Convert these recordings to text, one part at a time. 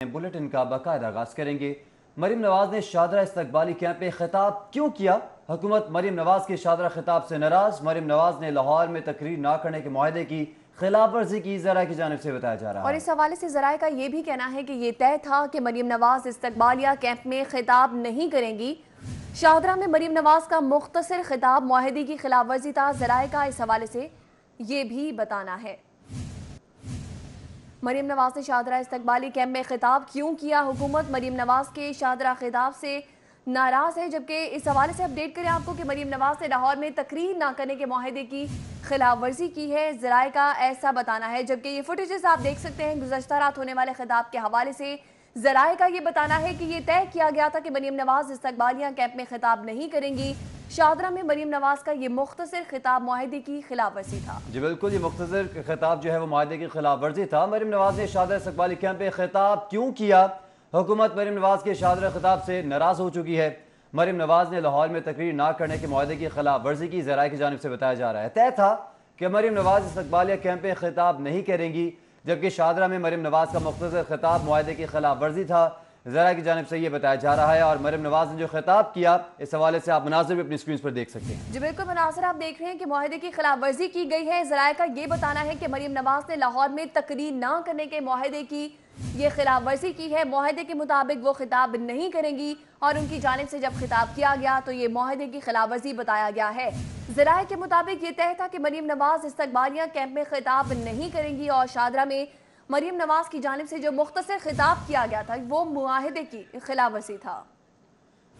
Bulletin का बाकायदा आगाज करेंगे। मरीम नवाज ने शाहदरा इस्तकबाली कैंप में खिताब क्यों किया? हुकूमत मरीम नवाज के शाहदरा खिताब से नाराज। मरीम नवाज ने लाहौर में तकरीर न करने के मुआहदे की खिलाफ वर्जी की ज़राए की जानिब से बताया जा रहा है। और इस हवाले से ज़राए का ये भी कहना है कि ये तय था कि मरीम नवाज इस्तकबालिया कैंप में खिताब नहीं करेंगी। शाहदरा में मरीम नवाज का मुख्तसर खिताब मुआहदे की खिलाफ वर्जी था। ज़राए का इस हवाले से ये भी बताना है। मरीम नवाज ने शाहदरा इस्तकबाली कैंप में खिताब क्यों किया? हुकूमत मरीम नवाज के शाहदरा खिताब से नाराज है। जबकि इस हवाले से अपडेट करें आपको कि मरीम नवाज ने लाहौर में तकरीर ना करने के मुआहदे की खिलाफ वर्जी की है। ज़राए का ऐसा बताना है। जबकि ये फुटेजेस आप देख सकते हैं गुज़श्ता रात होने वाले खिताब के हवाले से ज़राए का ये बताना है कि ये तय किया गया था कि मरीम नवाज इस्तकबालिया कैंप में खिताब नहीं करेंगी। शाहदरा में मरीम नवाज का ये मुख्तसर खिताब मुआहदे की खिलाफ वर्जी था। जी बिल्कुल, ये मुख्तसर खिताब जो है वो मुआहदे की खिलाफ वर्जी था। मरीम नवाज ने शाहदरा इस्तकबाली कैंप में खिताब क्यों किया? हुकूमत मरीम नवाज के शाहदरा खिताब से नाराज हो चुकी है। मरीम नवाज ने लाहौर में तकरीर ना करने के मुआहदे की खिलाफ वर्जी की ज़राए की जानिब से बताया जा रहा है। तय था कि मरीम नवाज इस्तकबालिया कैंप में खिताब नहीं करेंगी, जबकि शाहदरा में मरीम नवाज का मुख्तसर खिताब मुआहदे की खिलाफ वर्जी था। ज़राए की जानिब से ये बताया जा रहा है। और मरीम नवाज ने जो खिताब किया, इस हवाले से आप मनाज़िर भी अपनी स्क्रीन पर देख सकते हैं। जी बिल्कुल, मनाज़िर आप देख रहे हैं कि मुआहदे की खिलाफ वर्जी की गई है। ज़राए का ये बताना है कि मरीम नवाज ने लाहौर में तकरीर ना करने के मुआहदे की ये खिलाफ वर्जी की है। मुआहदे के मुताबिक वो खिताब नहीं करेंगी और उनकी जानिब से जब खिताब किया गया तो ये मुआहदे की खिलाफ वर्जी बताया गया है। ज़राए के मुताबिक ये तय था कि मरीम नवाज इस्तकबालिया कैंप में खिताब नहीं करेंगी और शाहदरा में मरीम नवाज की जानिब से जो मुख्तसर खिताब किया गया था वो मुआहदे की खिलाफ वर्जी था।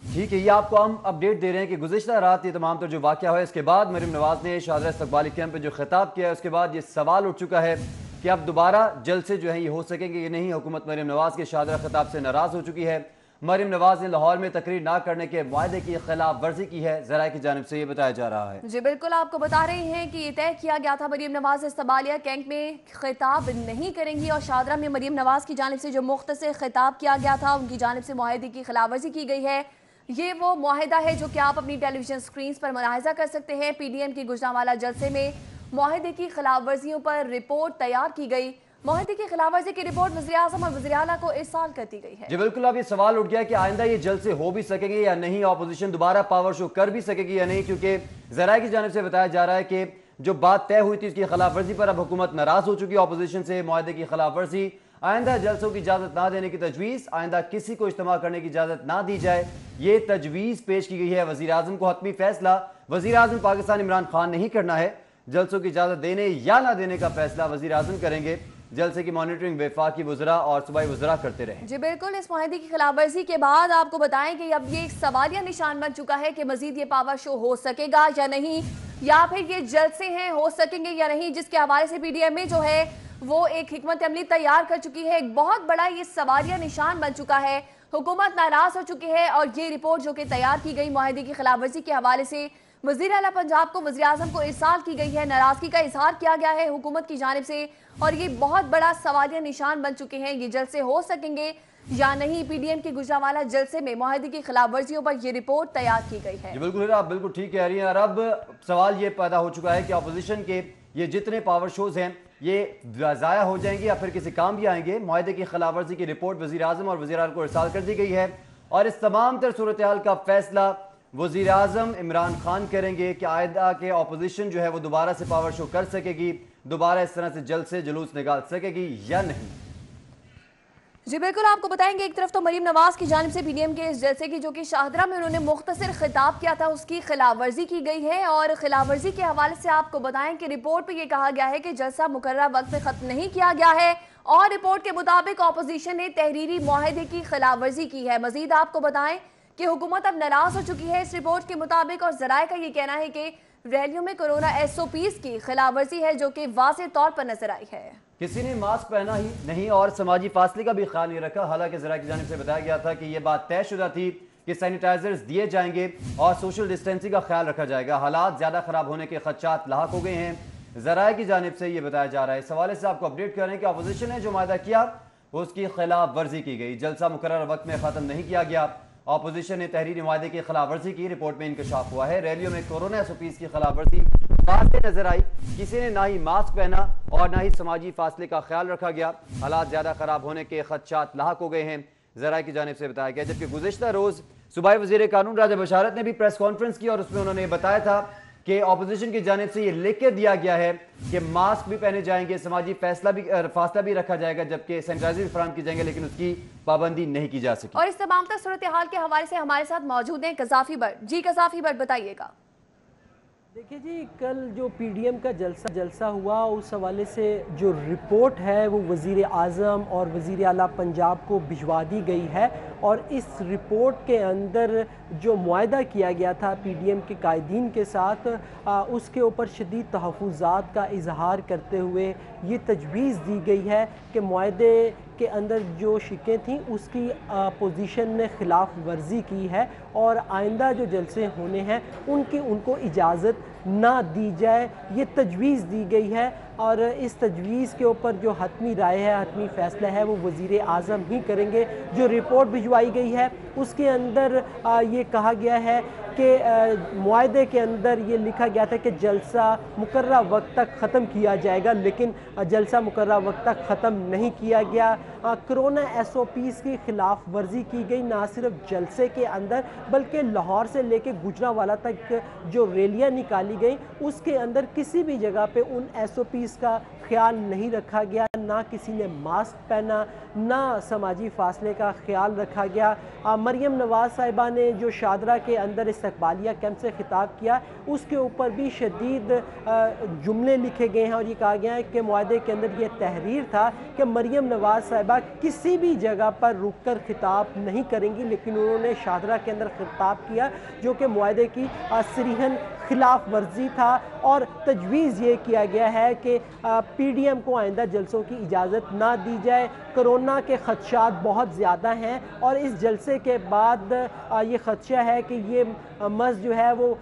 ठीक है, ये आपको हम अपडेट दे रहे हैं कि गुज़िश्ता रात ये तमाम तर जो वाक़या हुआ, इसके बाद मरीम नवाज ने शाहदरा इस्तकबाली कैंप में जो खिताब किया है, उसके बाद ये सवाल उठ चुका है कि अब दोबारा जलसे जो है ये हो सकेंगे कि नहीं। हुकूमत मरीम नवाज के शाहदरा खिताब से नाराज़ हो चुकी है। मरीम नवाज ने लाहौर में तकरीर ना करने के मुआहदे की खिलाफ वर्जी की है। ज़राए की जानिब से ये बताया जा रहा है। जी बिल्कुल, आपको बता रहे हैं कि ये तय किया गया था मरीम नवाज इस्तकबालिया कैंप में खिताब नहीं करेंगी और शाहदरा में मरीम नवाज की जानिब से जो मुख्तसर खिताब किया गया था उनकी जानिब से मुआहदे की खिलाफ वर्जी की गई है। ये वो मुआहदा है जो कि आप अपनी टेलीविजन स्क्रीन पर मुलाहिजा कर सकते हैं। PDM की गुजरांवाला जलसे में मुआहदे की खिलाफ वर्जियों पर रिपोर्ट तैयार की गई। मुआहदे की खिलाफ वर्जी की रिपोर्ट वज़ीर-ए-आज़म और वज़ीर-ए-आला को इरसाल कर दी गई है। जी बिल्कुल, अब ये सवाल उठ गया कि आइंदा ये जलसे हो भी सकेंगे या नहीं, ऑपोजिशन दोबारा पावर शो कर भी सकेगी या नहीं, क्योंकि ज़राए की जानिब से बताया जा रहा है कि जो बात तय हुई थी उसकी खिलाफ वर्जी पर अब हुकूमत नाराज हो चुकी है ऑपोजिशन से। मुआहदे की खिलाफ वर्जी, आइंदा जलसों की इजाज़त ना देने की तजवीज़, आइंदा किसी को इज्तिमा करने की इजाज़त ना दी जाए, ये तजवीज़ पेश की गई है वज़ीर-ए-आज़म को। हतमी फैसला वज़ीर-ए-आज़म पाकिस्तान इमरान खान नहीं करना है। जलसों की इजाज़त देने या ना देने का फैसला वज़ीर-ए-आज़म करेंगे। जलसे की मॉनिटरिंग वफाकी वज़रा और सूबाई वज़रा करते रहे। जी बिल्कुल, इस मुआहदे की खिलाफ वर्जी के बाद आपको बताएं कि अब ये एक सवालिया निशान बन चुका है कि मजीद ये पावर शो हो सकेगा या नहीं, या फिर ये जलसे हैं हो सकेंगे या नहीं, जिसके हवाले से PDM जो है वो एक हिकमत अमली तैयार कर चुकी है। एक बहुत बड़ा ये सवालिया निशान बन चुका है। हुकूमत नाराज हो चुकी है और ये रिपोर्ट जो कि तैयार की गई मुआहदे की खिलाफ वर्जी के हवाले से वज़ीर-ए-आला पंजाब को वज़ीर-ए-आज़म को इरसाल की गई है। नाराजगी का इजहार किया गया है हुकूमत की जानिब से और ये बहुत बड़ा सवालिया निशान बन चुके हैं। ये जलसे हो सकेंगे या नहीं। PDM के गुजरांवाला जलसे में मुआहदे की खिलाफ वर्जियों पर ये रिपोर्ट तैयार की गई है। जी बिल्कुल, आप बिल्कुल ठीक कह रही हैं। और अब सवाल ये पैदा हो चुका है कि अपोजिशन के ये जितने पावर शोज हैं ये ज़ाया हो जाएंगे या फिर किसी काम भी आएंगे। मुआहदे की खिलाफ वर्जी की रिपोर्ट वज़ीर-ए-आज़म और वज़ीर-ए-आला को इरसाल कर दी गई है और इस तमाम तर सूरत हाल का फैसला वज़ीर-ए-आज़म इमरान खान करेंगे कि आइंदा के अपोजिशन जो है वो दोबारा से पावर शो कर सकेगी, दोबारा इस तरह से जलसे जुलूस निकाल सकेगी या नहीं। जी बिल्कुल, आपको बताएंगे एक तरफ तो मरीम नवाज की जानिब से PDM के इस जलसे की जो कि शाहदरा में उन्होंने मुख्तसर खिताब किया था उसकी खिलाफ वर्जी की गई है। और खिलाफ वर्जी के हवाले से आपको बताएं कि रिपोर्ट पे ये कहा गया है कि जलसा मुकर्रर वक्त पे खत्म नहीं किया गया है और रिपोर्ट के मुताबिक अपोजिशन ने तहरीरी मुआहदे की खिलाफ वर्जी की है। मजीद आपको बताएं कि हुकूमत अब नाराज हो चुकी है इस रिपोर्ट के मुताबिक और ज़राए का ये कहना है कि रैलियों में कोरोना SOPs की खिलाफ वर्जी है जो कि वाज़ेह तौर पर नजर आई है। किसी ने मास्क पहना ही नहीं और समाजी फासले का भी ख्याल नहीं रखा। हालांकि ज़राए की जानिब से बताया गया था कि यह बात तयशुदा थी कि सैनिटाइजर्स दिए जाएंगे और सोशल डिस्टेंसिंग का ख्याल रखा जाएगा। हालात ज़्यादा ख़राब होने के खदशात लाहक हो गए हैं। ज़राए की जानिब से ये बताया जा रहा है। इस हवाले से आपको अपडेट कर रहे हैं कि अपोजिशन ने जो मुआहदा किया उसकी खिलाफ वर्जी की गई। जलसा मुकर्रर वक्त में ख़त्म नहीं किया गया। अपोजिशन ने तहरीरी मुआहदे की खिलाफ वर्जी की। रिपोर्ट में इंकशाफ हुआ है रैलियों में कोरोना SOPs की खिलाफ वर्जी वाज़ेह नजर आई। किसी ने ना ही मास्क पहना और ना ही समाजी फासले का ख्याल रखा गया। हालात ज्यादा खराब होने के खदशात लाहक हो गए हैं, ज़राए की जानिब से बताया गया। जबकि गुज़िश्ता रोज सूबाई वज़ीर कानून राजा बशारत ने भी प्रेस कॉन्फ्रेंस की और उसमें उन्होंने बताया था कि अपोजिशन की जानिब से ये लिख के दिया गया है कि मास्क भी पहने जाएंगे, समाजी फासला भी रखा जाएगा, जबकि सैनिटाइजर भी फराहम की जाएंगे, लेकिन उसकी पाबंदी नहीं की जा सकी। और इस तमाम तक सूरत हाल के हवाले से हमारे साथ मौजूद हैं कज़ाफी भट्ट। जी कज़ाफी भट्ट, बताइएगा। देखिए जी, कल जो पीडीएम का जलसा हुआ, उस हवाले से जो रिपोर्ट है वो वज़ीर आज़म और वज़ीर आला पंजाब को भिजवा दी गई है। और इस रिपोर्ट के अंदर जो मुआहदा किया गया था पीडीएम के कायदीन के साथ, उसके ऊपर शदीद तहफ़्फ़ुज़ात का इजहार करते हुए ये तजवीज़ दी गई है कि मुआहदे के अंदर जो शिकें थीं उसकी अपोजिशन ने खिलाफ वर्जी की है और आइंदा जो जलसे होने हैं उनको इजाज़त ना दी जाए, ये तजवीज़ दी गई है। और इस तजवीज़ के ऊपर जो हतमी राय है, हतमी फ़ैसला है, वो वज़ीर आज़म ही करेंगे। जो रिपोर्ट भिजवाई गई है उसके अंदर ये कहा गया है कि मुआहदे के अंदर ये लिखा गया था कि जलसा मुकर्रर वक्त तक ख़त्म किया जाएगा, लेकिन जलसा मुकर्रर वक्त तक ख़त्म नहीं किया गया। कोरोना SOPs की खिलाफ वर्जी की गई, ना सिर्फ जलसे के अंदर बल्कि लाहौर से लेके गुजरांवाला तक जो रैलियाँ निकाली गई उसके अंदर किसी भी जगह पे उन SOPs का ख्याल नहीं रखा गया, ना किसी ने मास्क पहना, ना समाजी फासले का ख्याल रखा गया। मरियम नवाज़ साहिबा ने जो शादरा के अंदर इस्तकबालिया कैंप से खिताब किया, उसके ऊपर भी शदीद जुमले लिखे गए हैं और ये कहा गया है कि मुआहदे के अंदर ये तहरीर था कि मरियम नवाज़ साहिबा किसी भी जगह पर रुक कर खिताब नहीं करेंगी, लेकिन उन्होंने शादरा के अंदर खिताब किया जो कि मुआहदे की सरीहन खिलाफ वर्जी था। और तजवीज़ ये किया गया है कि पीडीएम को आइंदा जलसों की इजाज़त ना दी जाए। कोरोना के खदशात बहुत ज़्यादा हैं और इस जलसे के बाद ये खदशा है कि ये मर्ज़ जो है वो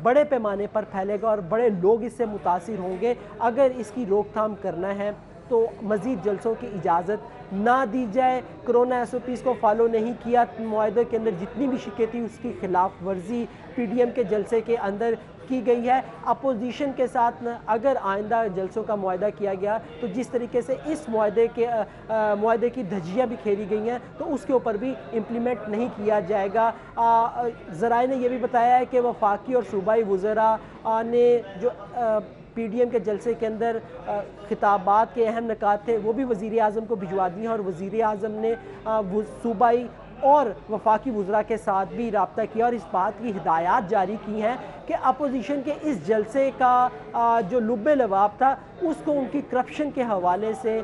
बड़े पैमाने पर फैलेगा और बड़े लोग इससे मुतासिर होंगे। अगर इसकी रोकथाम करना है तो मज़ीद जलसों की इजाज़त ना दी जाए। कोरोना SOPs को फॉलो नहीं किया, मुआहदे के अंदर जितनी भी शिकें थी उसकी खिलाफ वर्जी पीडीएम के जलसे के अंदर की गई है। अपोजिशन के साथ अगर आइंदा जलसों का मुआहदा किया गया तो जिस तरीके से इस मुआहदे की धज्जियाँ भी खेली गई हैं तो उसके ऊपर भी इम्प्लीमेंट नहीं किया जाएगा। ज़राए ने यह भी बताया है कि वफाकी और सूबाई वज़रा ने जो पीडीएम के जलसे के अंदर खिताबात के अहम निकात थे वो भी वज़ीर आज़म को भिजवा दिए हैं और वज़ीर आज़म ने सूबाई और वफाकी वज़रा के साथ भी रब्ता किया और इस बात की हिदायत जारी की हैं कि अपोजिशन के इस जलसे का जो लुब्बे लबाब था उसको उनकी करप्शन के हवाले से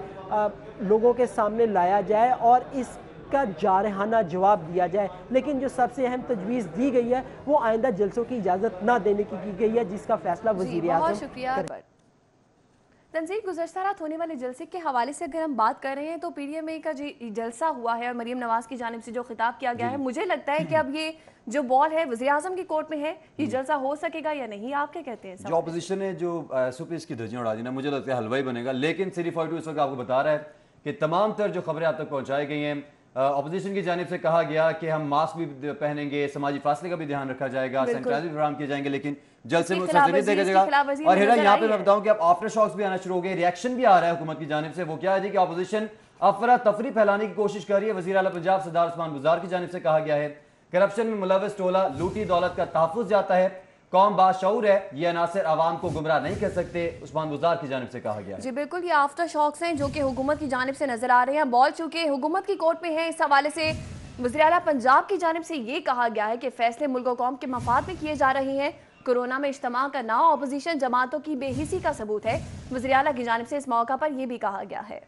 लोगों के सामने लाया जाए और इसका जारहाना जवाब दिया जाए। लेकिन जो सबसे अहम तजवीज़ दी गई है वो आइंदा जलसों की इजाज़त ना देने की गई है, जिसका फैसला वज़ीर आज़म। तंजीम, गुज़श्ता रात होने वाले जलसे के हवाले से अगर हम बात कर रहे हैं तो पीडीएम का जलसा हुआ है और मरियम नवाज की जानिब से जो खिताब किया गया है, मुझे लगता है कि अब ये जो बॉल है वज़ीर आज़म की कोर्ट में है, ये जलसा हो सकेगा या नहीं, आप क्या कहते हैं? जो अपोजिशन ने जो SOPs की धज्जियां उड़ा दी ना, मुझे लगता है हलवा ही बनेगा। लेकिन सिरी42 इस वक्त आपको बता रहा है कि तमाम तर जो खबरें आप तक पहुंचाई गई हैं, अपोजिशन की जानिब से कहा गया कि हम मास्क भी पहनेंगे, समाजी फासले का भी ध्यान रखा जाएगा, सैनिटाइजर फराहम किए जाएंगे, लेकिन जलसे में उसमें नहीं देखा जाएगा। और यहाँ पे मैं बताऊं कि अब आफ्टर शॉक्स भी आना शुरू हो गए, रिएक्शन भी आ रहा है हुकूमत की जानिब से। वो क्या है जी कि अपोजिशन अफरा तफरी फैलाने की कोशिश कर रही है। वज़ीर आला पंजाब सरदार उस्मान बुज़दार की जानिब से कहा गया है करप्शन में मुलव्वस टोला लूटी दौलत का तहफ़्फ़ुज़ जाता है, कौम बाशऊर है, ये अनासर आवाम को गुमराह नहीं कर सकते, उस्मान बुज़दार की जानिब से कहा गया। जी बिल्कुल, ये आफ्टर शॉक्स हैं जो कि हुकूमत की जानिब से नजर आ रहे हैं। बॉल चूंकि हुकूमत की कोर्ट में है, इस हवाले से वज़ीर आला पंजाब की जानिब से ये कहा गया है कि फैसले मुल्क कौम के मफाद में किए जा रहे हैं। कोरोना में इज्तिमा करना अपोजिशन जमातों की बेहिसी का सबूत है। वज़ीर आला की जानिब से इस मौका पर यह भी कहा गया है।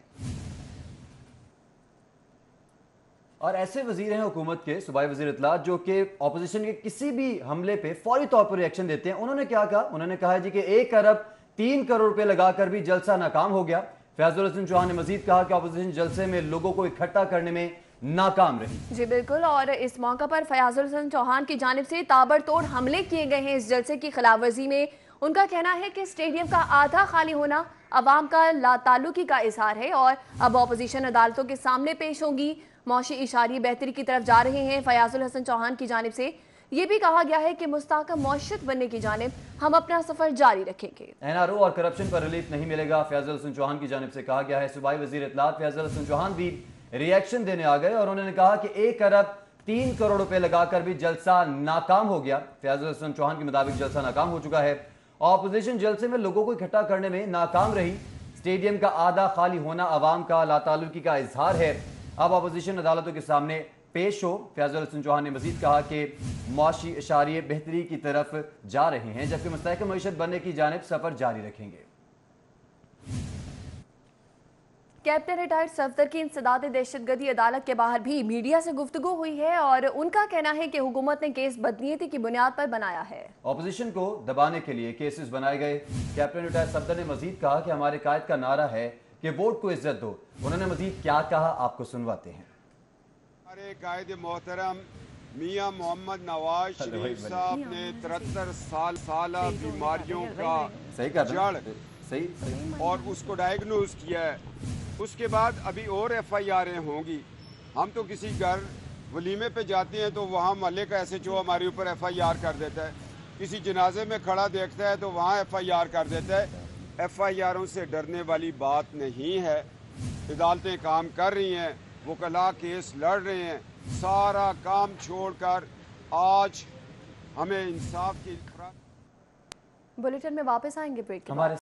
और ऐसे वजीर हैं हुकूमत के सूबाई वजीर इत्तलात जो कि अपोजिशन के किसी भी हमले पे फौरी तौर पर रिएक्शन देते हैं। उन्होंने क्या कहा? उन्होंने कहा जी कि 1 अरब 3 करोड़ रुपए लगाकर भी जलसा नाकाम हो गया। फैजुल हसन चौहान ने मजीद कहा कि अपोजिशन जलसे में लोगों को इकट्ठा करने में नाकाम रही। जी बिल्कुल, और इस मौका पर फैजुल हसन चौहान की जानिब से ताबड़तोड़ हमले किए गए हैं इस जलसे की खिलाफवर्जी में। उनका कहना है कि स्टेडियम का आधा खाली होना अवाम का लाताल्लुकी का इजहार है और अब अपोजिशन अदालतों के सामने पेश होगी। मौशी इशारे बेहतरी की तरफ जा रहे हैं। फैजुल हसन चौहान की जानिब से ये भी कहा गया है कि मुस्तहकम मौशत बनने की जानिब हम अपना सफर जारी रखेंगे। NRO और करप्शन पर रिलीफ नहीं मिलेगा, फैजल हसन चौहान की जानिब से कहा गया है। सूबाई वजीर इत्तलात फैजल हसन चौहान भी रिएक्शन देने आ गए और उन्होंने कहा कि 1 अरब 3 करोड़ रुपए लगाकर भी जलसा नाकाम हो गया। फैजल हसन चौहान के मुताबिक जलसा नाकाम हो चुका है। ऑपोजिशन जलसे में लोगों को इकट्ठा करने में नाकाम रही। स्टेडियम का आधा खाली होना अवाम का लाताल्लुकी का इजहार है। अब ऑपोजिशन अदालतों के सामने पेश हो। फैजल हसन चौहान ने मजीद कहा कि मुआशी इशारे बेहतरी की तरफ जा रहे हैं, जबकि मुस्तहकम मईशत बनने की जानिब सफर जारी रखेंगे। कैप्टन रिटायर्ड सफदर की इंसदाद दहशतगर्दी अदालत के बाहर भी मीडिया से गुफ्तगू हुई है और उनका कहना है कि हुकूमत ने केस बदनीयती की बुनियाद पर बनाया है। ऑपोजिशन को दबाने के लिए केसेस बनाए गए। कैप्टन रिटायर्ड सफदर ने मजीद कहा कि हमारे कायद का नारा है कि वोट को इज्जत दो। उन्होंने मजीद क्या कहा, आपको सुनवाते हैं। हमारे कायद मोहतरम मियां मोहम्मद नवाज शरीफ साहब ने 73 साल बीमारियों का जड़ सही और उसको डायग्नोज किया है। उसके बाद अभी और FIR होंगी। हम तो किसी घर वलीमे पे जाते हैं तो वहाँ महल्ले का SHO हमारे ऊपर FIR कर देता है, किसी जनाजे में खड़ा देखता है तो वहाँ FIR कर देता है। FIRों से डरने वाली बात नहीं है। अदालतें काम कर रही हैं, वकला केस लड़ रहे हैं। सारा काम छोड़कर आज हमें इंसाफ की बुलेटिन में वापस आएंगे ब्रेक के हमारे बाद।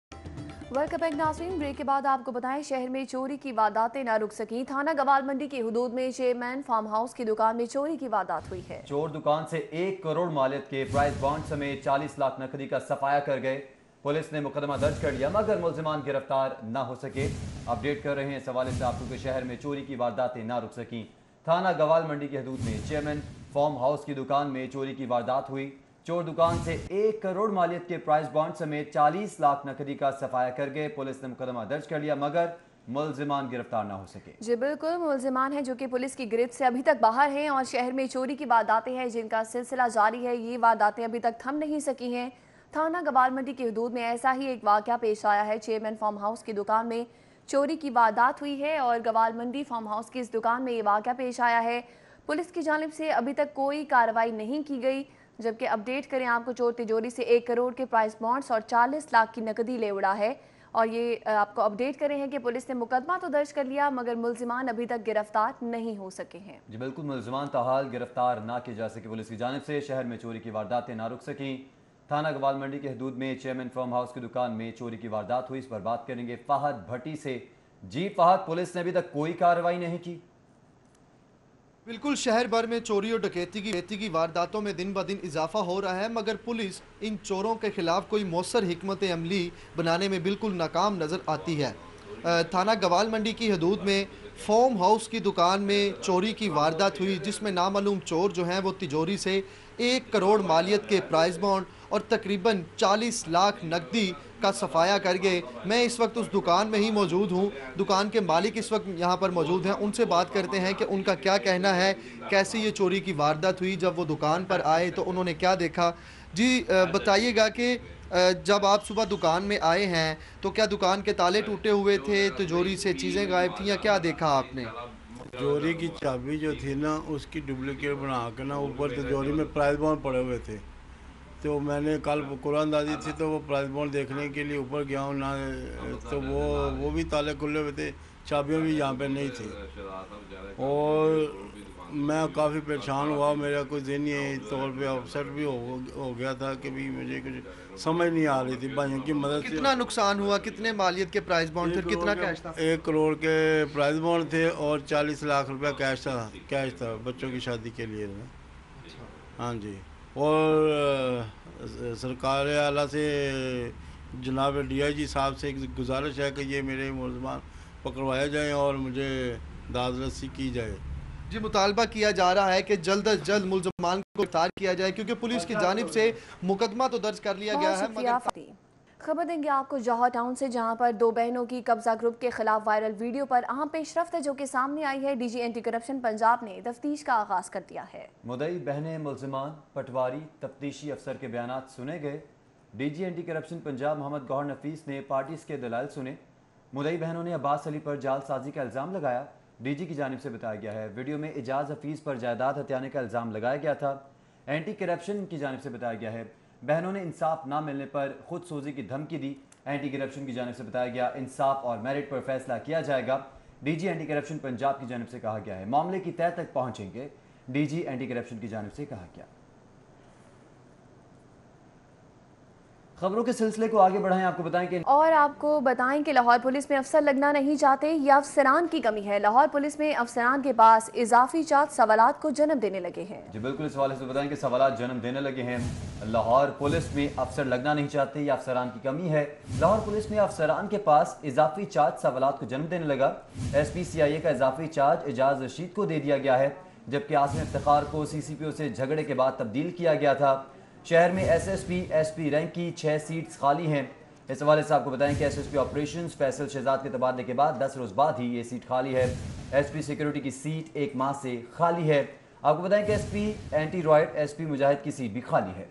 वेलकम बैक नाज़रीन, ब्रेक के बाद आपको बताएं शहर में चोरी की वारदातें न रुक सकी। थाना गवाल मंडी की हुदूद में चेयरमैन फार्म हाउस की दुकान में चोरी की वारदात हुई है। चोर दुकान से 1 करोड़ मालियत के प्राइस बॉन्ड समेत 40 लाख नकदी का सफाया कर गए। पुलिस ने मुकदमा दर्ज कर लिया मगर मुलजिमान गिरफ्तार न हो सके। अपडेट कर रहे हैं इस हवाले से आपको कि शहर में चोरी की वारदातें न रुक सकी। थाना गवाल मंडी की हदूद में चेयरमैन फार्म हाउस की दुकान में चोरी की वारदात हुई। चोर दुकान से 1 करोड़ मालियत के प्राइस बॉन्ड समेत 40 लाख नकदी का सफाया कर गए। पुलिस ने मुकदमा दर्ज कर लिया मगर मुलजिमान गिरफ्तार ना हो सके। जी बिल्कुल, मुलजिमान हैं जो कि पुलिस की गिरफ्त से अभी तक बाहर हैं और शहर में चोरी की वारदातें हैं जिनका सिलसिला जारी है। ये वारदातें अभी तक थम नहीं सकी हैं। थाना गवाल मंडी की हदूद में ऐसा ही एक वाकया पेश आया है। चेयरमैन फार्म हाउस की दुकान में चोरी की वारदात हुई है और गवाल मंडी फार्म हाउस की इस दुकान में ये वाकया पेश आया है। पुलिस की जानिब से अभी तक कोई कार्रवाई नहीं की गई, जबकि अपडेट करें आपको चोर तिजोरी से 1 करोड़ के प्राइस बॉन्ड्स और 40 लाख की नकदी ले उड़ा है। और ये आपको अपडेट कर रहे हैं कि पुलिस ने मुकदमा तो दर्ज कर लिया मगर मुलजिमान अभी तक गिरफ्तार नहीं हो सके हैं। जी बिल्कुल, मुलजिमान ताहाल गिरफ्तार ना किए जा सके पुलिस की जानिब से। शहर में चोरी की वारदातें ना रुक सकी। थाना गवाल मंडी के हदूद में चेयरमैन फार्म हाउस की दुकान में चोरी की वारदात हुई। इस पर बात करेंगे फहद भट्टी से। जी फहद, पुलिस ने अभी तक कोई कार्रवाई नहीं की। बिल्कुल, शहर भर में चोरी और डकैती की वारदातों में दिन ब दिन इजाफा हो रहा है मगर पुलिस इन चोरों के खिलाफ कोई मौसर हिकमत अमली बनाने में बिल्कुल नाकाम नज़र आती है। थाना गवाल मंडी की हदूद में फार्म हाउस की दुकान में चोरी की वारदात हुई जिसमें नामालूम चोर जो हैं वो तिजोरी से 1 करोड़ मालियत के प्राइस बॉन्ड और तकरीबन 40 लाख नकदी का सफाया कर गए। मैं इस वक्त उस दुकान में ही मौजूद हूँ। दुकान के मालिक इस वक्त यहाँ पर मौजूद हैं, उनसे बात करते हैं कि उनका क्या कहना है, कैसे ये चोरी की वारदात हुई, जब वो दुकान पर आए तो उन्होंने क्या देखा। जी बताइएगा कि जब आप सुबह दुकान में आए हैं तो क्या दुकान के ताले टूटे हुए थे, तिजोरी से चीज़ें गायब थी या क्या देखा आपने? तिजोरी की चाबी जो थी ना उसकी डुप्लीकेट बना के ना ऊपर तिजोरी में प्राइस बॉन्ड पड़े हुए थे। तो मैंने कल कुरानदाजी थी तो वो प्राइस बॉन्ड देखने के लिए ऊपर गया हूँ ना, तो वो भी ताले खुले हुए थे, चाबियाँ भी यहाँ पे नहीं थी और मैं काफ़ी परेशान हुआ। मेरा कोई ज़हनी तौर पे अपसेट भी हो गया था कि भी मुझे कुछ समझ नहीं आ रही थी भाइयों की मदद से। कितना नुकसान हुआ, कितने मालियत के प्राइस बॉन्ड थे, कितना कैश था? 1 करोड़ के प्राइस बॉन्ड थे और 40 लाख रुपया कैश था बच्चों की शादी के लिए। हाँ जी, और सरकार आला से जनाब DIG साहब से गुजारिश है कि ये मेरे मुलज़मान पकड़वाए जाएँ और मुझे दाद रसी की जाए। जी मुतालबा किया जा रहा है कि जल्द अज जल्द मुलज़मान को गिरफ्तार किया जाए क्योंकि पुलिस की जानिब से मुकदमा तो दर्ज कर लिया गया है मगर खबर देंगे आपको जौहर टाउन से, जहां पर 2 बहनों की कब्जा ग्रुप के खिलाफ वायरल वीडियो पर अहम पेशरफ्त है जो कि सामने आई है। DG एंटी करप्शन पंजाब ने तफ्तीश का आगाज कर दिया है। मुदई बहनें, मुलजिमान, पटवारी, तफ्तीशी अफसर के बयानात सुने गए। DG anti corruption Punjab Mohammad Gauhar Nafees ने पार्टीज के दलाल सुने। मुदई बहनों ने अब्बास अली पर जालसाजी का इल्ज़ाम लगाया। DG की जानिब से बताया गया है वीडियो में एजाज हफीज़ पर जायदाद हथियाने का इल्ज़ाम लगाया गया था। اینٹی کرپشن کی جانب سے بتایا گیا ہے بہنوں نے انصاف نہ ملنے پر خود سوزی کی دھمکی دی. اینٹی کرپشن کی جانب سے بتایا گیا انصاف اور میرٹ پر فیصلہ کیا جائے گا. D G anti corruption Punjab کی جانب سے کہا گیا ہے معاملے کی تہہ تک پہنچیں گے. ڈی جی اینٹی کرپشن کی جانب سے کہا گیا. خبروں کے سلسلے کو آگے بڑھائیں. آپ کو بتائیں کہ لاہور پولیس میں افسر لگنا نہیں چاہتے یا افسران کی کمی ہے. لاہور پولیس میں افسران کے پاس اضافی چارج سوالات کو جنم دینے لگے ہیں. جی بالکل, اس حوالے سے بتائیں کہ سوالات جنم دینے لگے ہیں. لاہور پولیس میں افسر لگنا نہیں چاہتے یا افسران کی کمی ہے. لاہور پولیس میں افسران کے پاس اضافی چارج سوالات کو جنم دینے لگا. ایس پی سی آئی اے کا اضافی چارج اعجاز رشید کو دے دیا گیا ہے جبکہ عاصم افتخار کو سی سی پی او سے جھگڑے کے بعد تبدیل کیا گیا تھا. شہر میں ایس پی رینک کی 6 سیٹس خالی ہیں. اس حوالے سے آپ کو بتائیں کہ S S P operations Faisal Shahzad کے تبادلے کے بعد 10 روز بعد ہی یہ سیٹ خالی ہے. ایس پی سیکیورٹی کی سیٹ 1 ماہ سے خالی ہے. آپ کو بتائیں کہ S P anti riot S P Mujahid کی سیٹ بھی خالی ہے.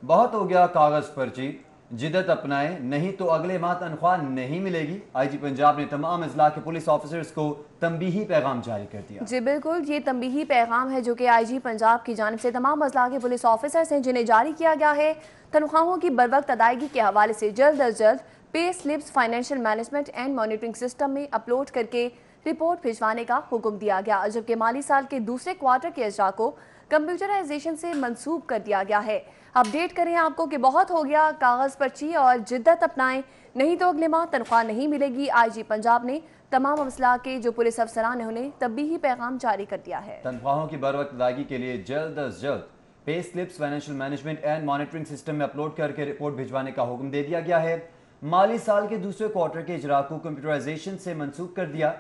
بہت ہو گیا کاغذ پرچی, جدت اپنائیں نہیں تو اگلے ماہ تنخواہ نہیں ملے گی. آئی جی پنجاب نے تمام اضلاع کے پولیس آفیسرز کو تنبیہی پیغام جاری کر دیا. جی بالکل, یہ تنبیہی پیغام ہے جو کہ آئی جی پنجاب کی جانب سے تمام اضلاع کے پولیس آفیسرز ہیں جنہیں جاری کیا گیا ہے. تنخواہوں کی بروقت ادائیگی کے حوالے سے جلد از جلد pay slips financial management and monitoring system میں اپلوڈ کر کے رپورٹ بھجوانے کا حکم دیا گیا, جبکہ مالی سال کے دوسرے کوارٹر کے اجراء کو کمپیوٹرائزیشن سے منسوب کر دیا گیا ہے. اپڈیٹ کریں آپ کو کہ بہت ہو گیا کاغذ پرچی اور جدت اپنائیں نہیں تو اگلے ماہ تنخواہ نہیں ملے گی. آئی جی پنجاب نے تمام اضلاع کے جو پولیس افسران ہیں انہیں تنبیہی پیغام جاری کر دیا ہے. تنخواہوں کی بروقت ادائیگی کے لیے جلد از جلد pay slips financial management and monitoring system میں اپلوڈ کر کے رپورٹ بھجوانے کا حکم دے دیا گیا ہے. مالی سال کے دوسرے کوارٹر کے اجراء کو کمپیوٹرائزیشن سے منسوخ کر دیا.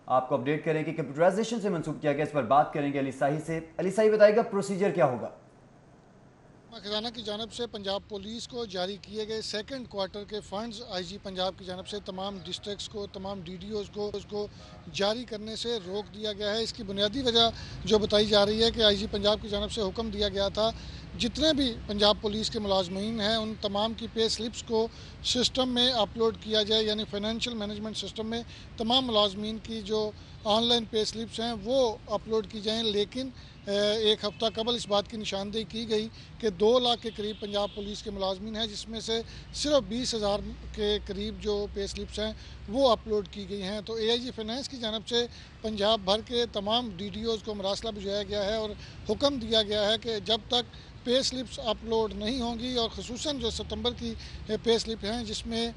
آپ کو اپڈیٹ کریں کہ کمپیوٹرائزیشن سے منسوخ کیا گیا, اس پر بات کریں گے علی صاحی سے. علی صاحی بتائے گا پروسیجر کیا ہوگا. خزانہ کی جانب سے پنجاب پولیس کو جاری کیے گئے سیکنڈ کوارٹر کے فنڈز آئی جی پنجاب کی جانب سے تمام ڈسٹرکٹس کو تمام ڈی ڈی اوز کو اس کو جاری کرنے سے روک دیا گیا ہے. اس کی بنیادی وجہ جو بتائی جا رہی ہے کہ آئی جی پنجاب کی جانب سے حکم دیا گیا تھا جتنے بھی پنجاب پولیس کے ملازمین ہیں ان تمام کی پے سلپس کو سسٹم میں اپلوڈ کیا جائے, یعنی فائنینشیل مینجمنٹ سسٹم میں تمام ملازمین کی جو آن لائن پے سلپس ہیں وہ اپلوڈ کی جائیں. لیکن ایک ہفتہ قبل اس بات کی نشاندہی کی گئی کہ 2 لاکھ کے قریب پنجاب پولیس کے ملازمین ہیں جس میں سے صرف 20,000 کے قریب جو پے سلپس ہیں وہ اپلوڈ کی گئی ہیں. تو اے آئی جی فائنینس کی جانب سے پنجاب بھر کے تمام ڈی ڈی اوز کو مراسلہ بھجوایا گیا ہے اور حکم دیا گیا ہے کہ جب تک پے سلپس اپلوڈ نہیں ہوں گی, اور خصوصاً جو ستمبر کی پے سلپ ہیں جس میں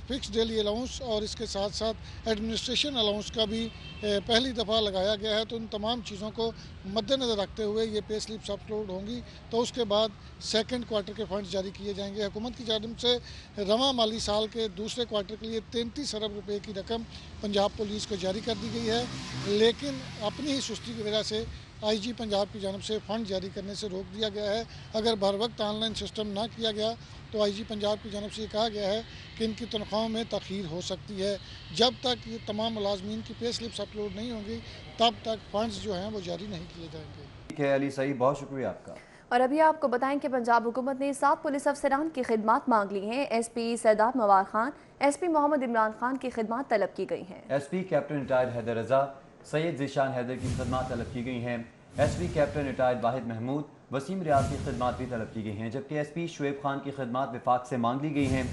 فکس ڈیلی الاؤنس اور اس کے ساتھ ساتھ ایڈمنسٹریشن الاؤنس کا بھی پہلی دفعہ لگایا گیا ہے, تو ان تمام چیزوں کو مد نظر رکھتے ہوئے یہ پے سلپس اپلوڈ ہوں گی تو اس کے بعد سیکنڈ کوارٹر کے فنڈز جاری کیے جائیں گے. حکومت کی جانب سے رواں مالی سال کے دوسرے کوارٹر کے لیے 33 ارب روپے کی رقم پنجاب پولیس کو جاری کر دی گئی ہے, لیکن اپنی ہی سستی کی وجہ سے آئی جی پنجاب کی جانب سے فنڈ جاری کرنے سے روک دیا گیا ہے. اگر بر وقت آن لائن سسٹم نہ کیا گیا تو آئی جی پنجاب کی جانب سے یہ کہا گیا ہے کہ ان کی تنخواہوں میں تاخیر ہو سکتی ہے. جب تک یہ تمام ملازمین کی پے سلپس اپلوڈ نہیں ہوں گی تب تک فنڈز جو ہیں وہ جاری نہیں کیے جائیں گے. ٹھیک ہے علی صحیح, بہت شکریہ آپ کا. اور ابھی آپ کو بتائیں کہ پنجاب حکومت نے 7 پولیس افسران کی خدمات مانگ لی ہیں. S P Sardar موار Khan, S P محمد عمران خان کی خدمات طلب کی گئی ہیں. S P captain retired Haider Raza, Syed Zeeshan Haider کی خدمات طلب کی گئی ہیں. ایس پی کیپٹن ریٹائرڈ واحد محمود, وسیم ریاض کی خدمات بھی طلب کی گئی ہیں, جبکہ ایس پی شعیب خان کی خدمات وفاق سے مانگ لی گئی ہیں.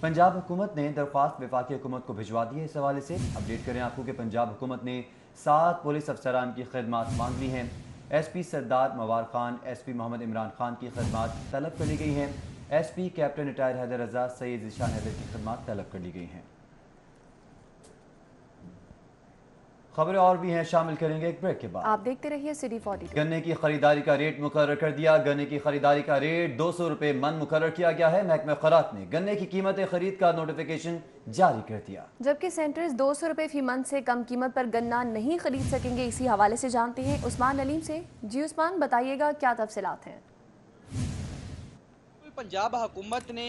پنجاب حکومت نے درخواست وفاقی حکومت کو بھجوا دی ہے. اس حوالے سے اپڈیٹ کریں آپ کو کہ پنجاب حکومت نے 7 پولیس افسران کی خدمات مانگ لی ہیں. S P Sardar موار Khan, S P محمد عمران خان کی خدمات طلب کر لی گئی ہیں. S P captain retired Haider Raza, Syed Zeeshan Haider کی خدمات طلب کر لی گئی ہیں. خبریں اور بھی ہیں, شامل کریں گے ایک بریک کے بعد. آپ دیکھتے رہیے سٹی 42. گنے کی خریداری کا ریٹ مقرر کر دیا. گنے کی خریداری کا ریٹ 200 روپے من مقرر کیا گیا ہے. محکمہ خوراک نے گنے کی قیمت خرید کا نوٹیفیکیشن جاری کر دیا, جبکہ سینٹرز 200 روپے فی من سے کم قیمت پر گنا نہیں خرید سکیں گے. اسی حوالے سے جانتے ہیں عثمان علیم سے. جی عثمان, بتائیے گا کیا تفصیلات ہیں. पंजाब हुकूमत ने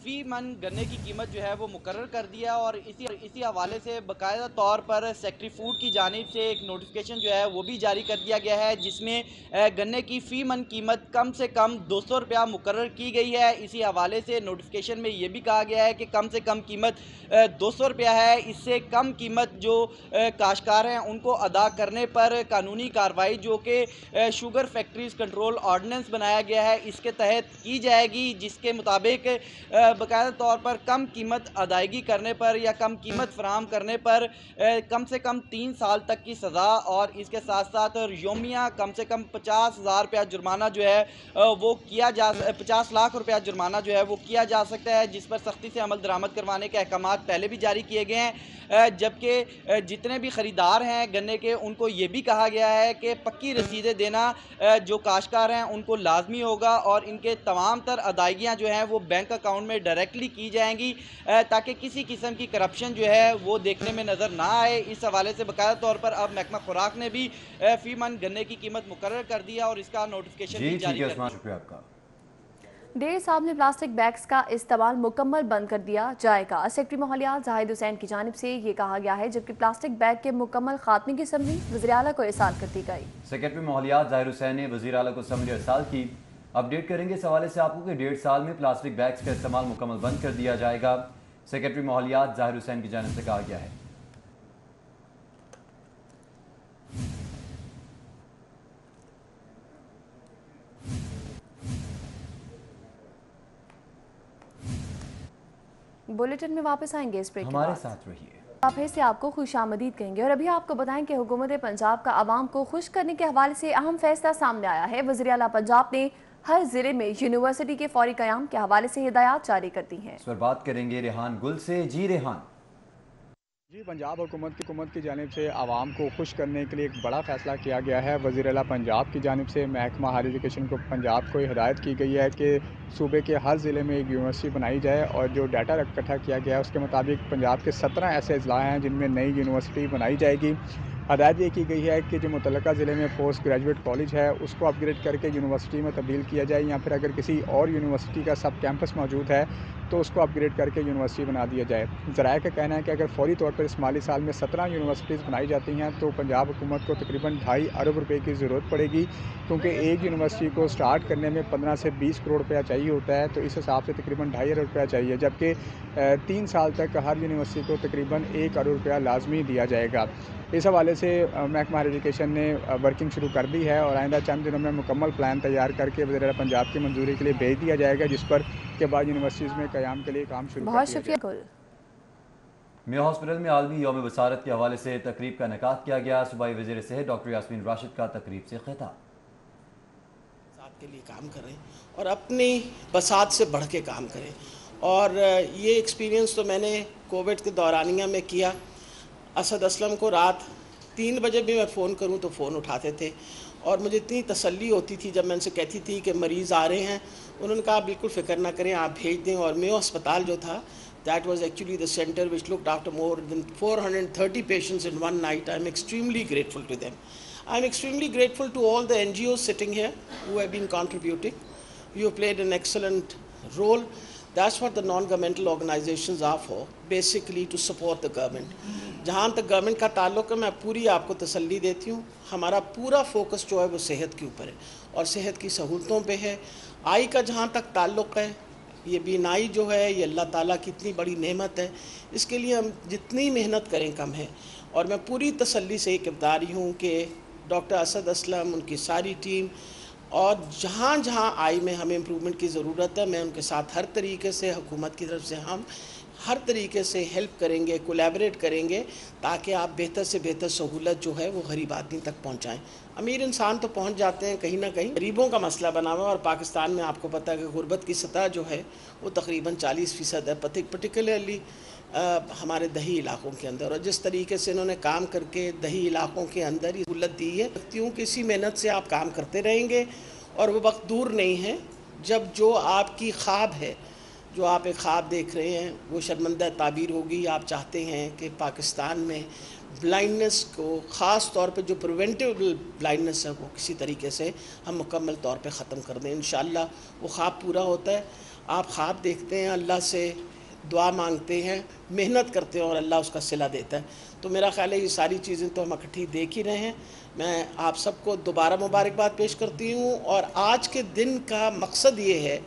फी मन गन्ने की कीमत जो है वो मुकर्रर कर दिया और इसी हवाले से बाकायदा तौर पर सेक्रेटरी फूड की जानिब से एक नोटिफिकेशन जो है वो भी जारी कर दिया गया है, जिसमें गन्ने की फ़ी मन कीमत कम से कम 200 रुपया मुकर्रर की गई है। इसी हवाले से नोटिफिकेशन में ये भी कहा गया है कि कम से कम कीमत 200 रुपया है। इससे कम कीमत जो काश्तकार हैं उनको अदा करने पर कानूनी कार्रवाई जो कि शुगर फैक्ट्रीज कंट्रोल ऑर्डिनेंस बनाया गया है इसके तहत की जाएगी, जिसके मुताबिक बाकायदा तौर पर कम कीमत अदायगी करने पर या कम कीमत फराहम करने पर कम से कम 3 साल तक की सज़ा और इसके साथ साथ योमिया कम से कम 50,000 रुपया जुर्माना जो है वो किया जा 50 लाख रुपया जुर्माना जो है वो किया जा सकता है, जिस पर सख्ती से अमल दरामद करवाने के अहकाम पहले भी जारी किए गए हैं। जबकि जितने भी ख़रीदार हैं गन्ने के उनको ये भी कहा गया है कि पक्की रसीदें देना जो काश्तकार हैं उनको लाजमी होगा और इनके तमाम तर अदायगियाँ जो हैं वो बैंक अकाउंट में डायरेक्टली की जाएंगी ताकि किसी किस्म की करप्शन जो है वो देखने में नज़र ना आए। इस हवाले से बाकायदा तौर पर अब महकमा खुराक ने भी फी मन गन्ने की कीमत मुकर्रर कर दिया और इसका नोटिफिकेशन भी जारी कर दिया। डेढ़ साल में प्लास्टिक बैग्स का इस्तेमाल मुकम्मल बंद कर दिया जाएगा। सेक्रेटरी माहौलियात जाहिद हुसैन की जानिब से ये कहा गया है, जबकि प्लास्टिक बैग के मुकम्मल खात्मे की समरी वज़ीर आला को इरसाल कर दी गई। सेक्रेटरी माहौलियात जाहिद हुसैन ने वज़ीर आला को समरी इरसाल की। अपडेट करेंगे इस हवाले से आपको कि 1.5 साल में प्लास्टिक बैग्स का इस्तेमाल मुकम्मल बंद कर दिया जाएगा। सेक्रेटरी माहौलियात जाहिद हुसैन की जानिब से कहा गया है। बुलेटिन में वापस आएंगे इस ब्रेक के बाद। हमारे साथ रहिए। आप फिर से आपको खुशामदीद कहेंगे और अभी आपको बताएं कि हुकूमत पंजाब का आवाम को खुश करने के हवाले से अहम फैसला सामने आया है। वज़ीर आला पंजाब ने हर जिले में यूनिवर्सिटी के फौरी क़याम के हवाले से हिदायत जारी कर दी हैं। इस पर बात करेंगे रेहान गुल से। जी रेहान। जी, पंजाब हुकूमत की जानिब से आवाम को खुश करने के लिए एक बड़ा फ़ैसला किया गया है। वज़ीर आला पंजाब की जानिब से महकमा हायर एजुकेशन को पंजाब को हिदायत की गई है कि सूबे के हर ज़िले में एक यूनिवर्सिटी बनाई जाए और जो डाटा इकट्ठा किया गया है उसके मुताबिक पंजाब के 17 ऐसे अजला हैं जिनमें नई यूनिवर्सिटी बनाई जाएगी। हदायत ये की गई है कि जो मुतल्लका ज़िले में पोस्ट ग्रेजुएट कॉलेज है उसको अपग्रेड करके यूनिवर्सिटी में तब्दील किया जाए, या फिर अगर किसी और यूनिवर्सिटी का सब कैंपस मौजूद है तो उसको अपग्रेड करके यूनिवर्सिटी बना दिया जाए। ज़राए का कहना है कि अगर फौरी तौर पर इस माली साल में 17 यूनिवर्सिटीज़ बनाई जाती हैं तो पंजाब हुकूमत को तकरीबन 2.5 अरब रुपए की ज़रूरत पड़ेगी, क्योंकि एक यूनिवर्सिटी को स्टार्ट करने में 15 से 20 करोड़ रुपया चाहिए होता है, तो इस हिसाब से तकरीबन 2.5 अरब रुपया चाहिए, जबकि 3 साल तक हर यूनिवर्सिटी को तकरीबन 1 अरब रुपया लाजमी दिया जाएगा। इस हवाले से महकमा हायर एजुकेशन ने वर्किंग शुरू कर दी है और आइंदा चंद दिनों में मुकम्मल प्लान तैयार करके वज़ीर आला पंजाब की मंजूरी के लिए भेज दिया जाएगा, जिस पर के बाद यूनिवर्सिटीज़ में क़याम के लिए काम शुरू बहुत शुक्रिया। मियां हॉस्पिटल में आलमी यौम बसारत के हवाले से तकरीब का इनेकाद किया गया। सूबाई वज़ीर सेहत डॉक्टर यास्मीन राशिद का तकरीब से खिताब। के लिए काम करें और अपनी बसात से बढ़ के काम करें, और ये एक्सपीरियंस तो मैंने कोविड के दौरानिया में किया। असद असलम को रात 3 बजे भी मैं फ़ोन करूं तो फ़ोन उठाते थे और मुझे इतनी तसल्ली होती थी जब मैं उनसे कहती थी कि मरीज़ आ रहे हैं। उन्होंने कहा बिल्कुल फ़िक्र ना करें, आप भेज दें। और मेयो अस्पताल जो था, that was actually the centre which looked after more than 430 patients in one night. I am extremely grateful to them. I am extremely grateful to all the NGOs sitting here who have been contributing. You have played an excellent role. That's what the non-governmental organizations are for, basically to support the government. जहाँ तक government का ताल्लुक है, मैं पूरी आपको तसल्ली देती हूँ, हमारा पूरा फोकस जो है वो सेहत के ऊपर है और सेहत की सहूलतों पे है। आई का जहाँ तक ताल्लुक है, ये बीनाई जो है ये अल्लाह ताला की इतनी बड़ी नेमत है, इसके लिए हम जितनी मेहनत करें कम है। और मैं पूरी तसल्ली से एक बता रही हूँ कि डॉक्टर असद असलम, उनकी सारी टीम, और जहाँ जहाँ आई में हमें इम्प्रूवमेंट की ज़रूरत है, मैं उनके साथ हर तरीके से हुकूमत की तरफ से हम हर तरीके से हेल्प करेंगे, कोलैबोरेट करेंगे, ताकि आप बेहतर से बेहतर सहूलत जो है वो गरीब आदमी तक पहुँचाएँ। अमीर इंसान तो पहुँच जाते हैं कहीं ना कहीं, गरीबों का मसला बना हुआ। और पाकिस्तान में आपको पता है कि गुर्बत की सतह जो है वो तकरीबन 40% है, पर्टिकुलरली हमारे दही इलाकों के अंदर। और जिस तरीके से इन्होंने काम करके दही इलाकों के अंदर ही सहूलत दी है, व्यक्तियों की इसी मेहनत से आप काम करते रहेंगे और वो वक्त दूर नहीं है जब जो आपकी ख्वाब है جو آپ ایک خواب دیکھ رہے ہیں وہ شرمندہ تعبیر ہوگی. آپ چاہتے ہیں کہ پاکستان میں بلائنڈنس کو، خاص طور پہ جو پریونٹیبل بلائنڈنس ہے، وہ کسی طریقے سے ہم مکمل طور پہ ختم کر دیں. انشاءاللہ وہ خواب پورا ہوتا ہے. آپ خواب دیکھتے ہیں، اللہ سے دعا مانگتے ہیں، محنت کرتے ہیں اور اللہ اس کا صلہ دیتا ہے. تو میرا خیال ہے یہ ساری چیزیں تو ہم اکٹھی دیکھ ہی رہے ہیں. میں آپ سب کو دوبارہ مبارکباد پیش کرتی ہوں. اور آج کے دن کا مقصد یہ ہے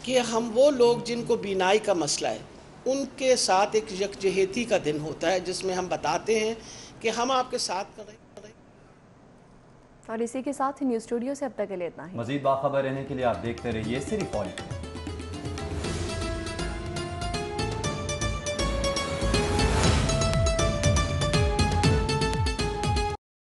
کہ ہم وہ لوگ جن کو بینائی کا مسئلہ ہے ان کے ساتھ ایک یکجہتی کا دن ہوتا ہے، جس میں ہم بتاتے ہیں کہ ہم آپ کے ساتھ کر رہے ہیں. اور اسی کے ساتھ نیوز اسٹوڈیو سے اب تک کے لیے اتنا ہی. مزید باخبر رہنے کے لیے آپ دیکھتے رہیے سری پوائنٹ.